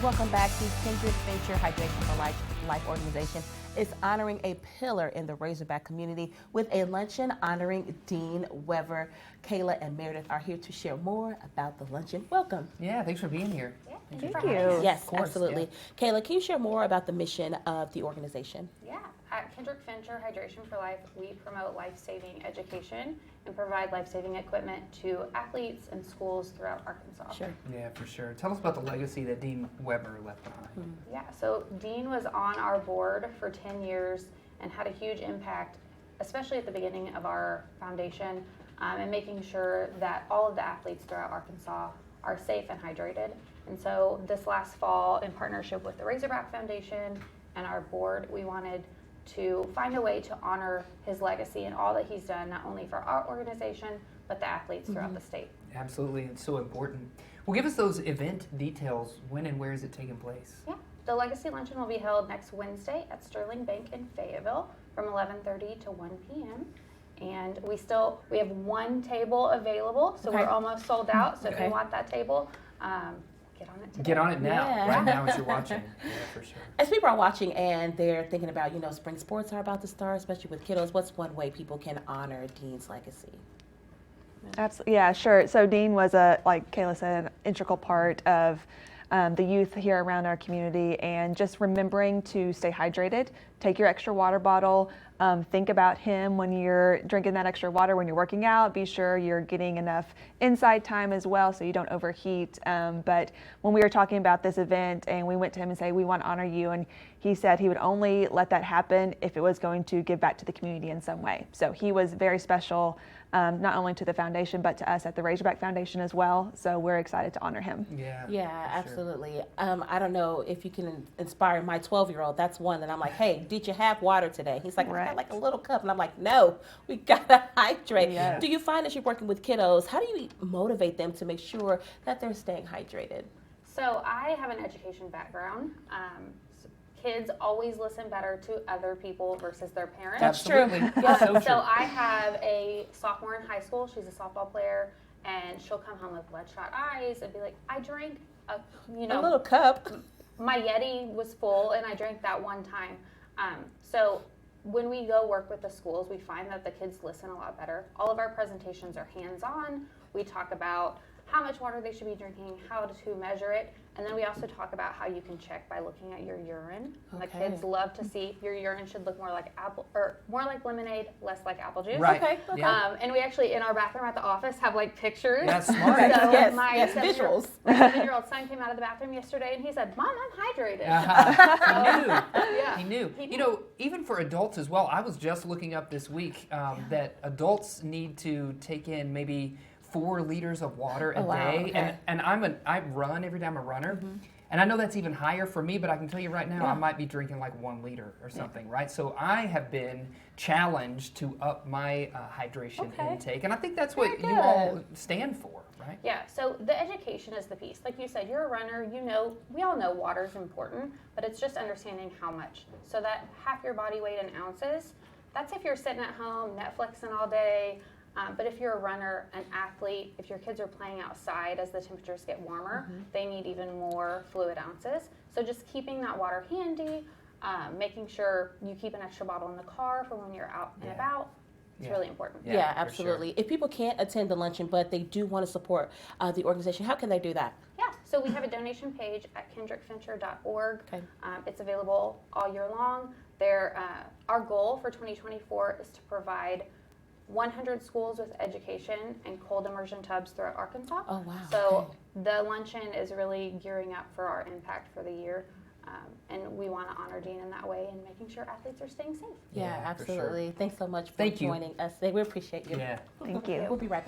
Welcome back. The Kindred Venture Hydration for Life organization is honoring a pillar in the Razorback community with a luncheon honoring Dean Weber. Kayla and Meredith are here to share more about the luncheon. Welcome. Yeah, thanks for being here. Yeah, Thank you. Yes, course, absolutely. yeah. Kayla, can you share more about the mission of the organization? Yeah, at Kindred Venture Hydration for Life, we promote life-saving education and provide life-saving equipment to athletes and schools throughout Arkansas. Sure. Yeah, for sure. Tell us about the legacy that Dean Weber left behind. Yeah, so Dean was on our board for 10 years and had a huge impact, especially at the beginning of our foundation, and making sure that all of the athletes throughout Arkansas are safe and hydrated. And so this last fall, in partnership with the Razorback Foundation and our board, we wanted to find a way to honor his legacy and all that he's done, not only for our organization, but the athletes throughout the state. Absolutely, it's so important. Well, give us those event details. When and where is it taking place? Yeah, the Legacy Luncheon will be held next Wednesday at Sterling Bank in Fayetteville from 11:30 to 1 p.m. And we have one table available, so Okay. we're almost sold out. So if Okay. you want that table, get on it today. Get on it now, Yeah. right now as you're watching. Yeah, for sure. As people are watching and they're thinking about, spring sports are about to start, especially with kiddos, what's one way people can honor Dean's legacy? Absolutely. Yeah, sure. So Dean was like Kayla said, an integral part of the youth here around our community, and just remembering to stay hydrated, take your extra water bottle, think about him when you're drinking that extra water, when you're working out, be sure you're getting enough inside time as well so you don't overheat. But when we were talking about this event and we went to him and say, we want to honor you, and he said he would only let that happen if it was going to give back to the community in some way. So he was very special, not only to the foundation, but to us at the Razorback Foundation as well. So we're excited to honor him. Yeah. Yeah, for sure. absolutely. I don't know if you can inspire my 12-year-old. That's one that I'm like, hey, did you have water today? He's like, I Right. got like a little cup. And I'm like, no, we got to hydrate. Yes. Do you find as you're working with kiddos, how do you motivate them to make sure that they're staying hydrated? So I have an education background. Kids always listen better to other people versus their parents. That's true. Absolutely. Yeah. So So true. I have a sophomore in high school. She's a softball player, and she'll come home with bloodshot eyes and be like, "I drank a little cup. my Yeti was full, and I drank that one time." So when we go work with the schools, we find that the kids listen a lot better. All of our presentations are hands-on. We talk about how much water they should be drinking, how to measure it, and then we also talk about how you can check by looking at your urine. The Okay. kids love to see your urine should look more like more like lemonade, less like apple juice. Right. Okay, okay. Yeah. And we actually in our bathroom at the office have like pictures. That's smart. So Yes, my yes, 7-year-old visuals. my 7-year-old son came out of the bathroom yesterday and he said, "Mom, I'm hydrated." He knew. Yeah. He knew. He You know, even for adults as well, I was just looking up this week that adults need to take in maybe 4 liters of water a Oh, wow, day. okay. And I run every day. I'm a runner. And I know that's even higher for me, but I can tell you right now, I might be drinking like 1 liter or something, right? So I have been challenged to up my hydration Okay. intake. And I think that's what Very you all good. stand for, right? Yeah, so the education is the piece. Like you said, you're a runner, we all know water is important, but it's just understanding how much. So that half your body weight in ounces, that's if you're sitting at home, Netflixing all day. But if you're a runner, an athlete, if your kids are playing outside as the temperatures get warmer, they need even more fluid ounces. So just keeping that water handy, making sure you keep an extra bottle in the car for when you're out and Yeah. about, it's Yeah. really important. Yeah, Yeah, for sure. absolutely. If people can't attend the luncheon, but they do want to support the organization, how can they do that? Yeah, so we have a donation page at kindredventure.org. Okay. It's available all year long. Our goal for 2024 is to provide 100 schools with education and cold immersion tubs throughout Arkansas. Oh, wow. So Okay. the luncheon is really gearing up for our impact for the year. And we want to honor Dean in that way and making sure athletes are staying safe. Yeah, Yeah, for sure. absolutely. Thanks so much for Thank you. joining us today. We appreciate you. Yeah. Thank you. We'll be right back.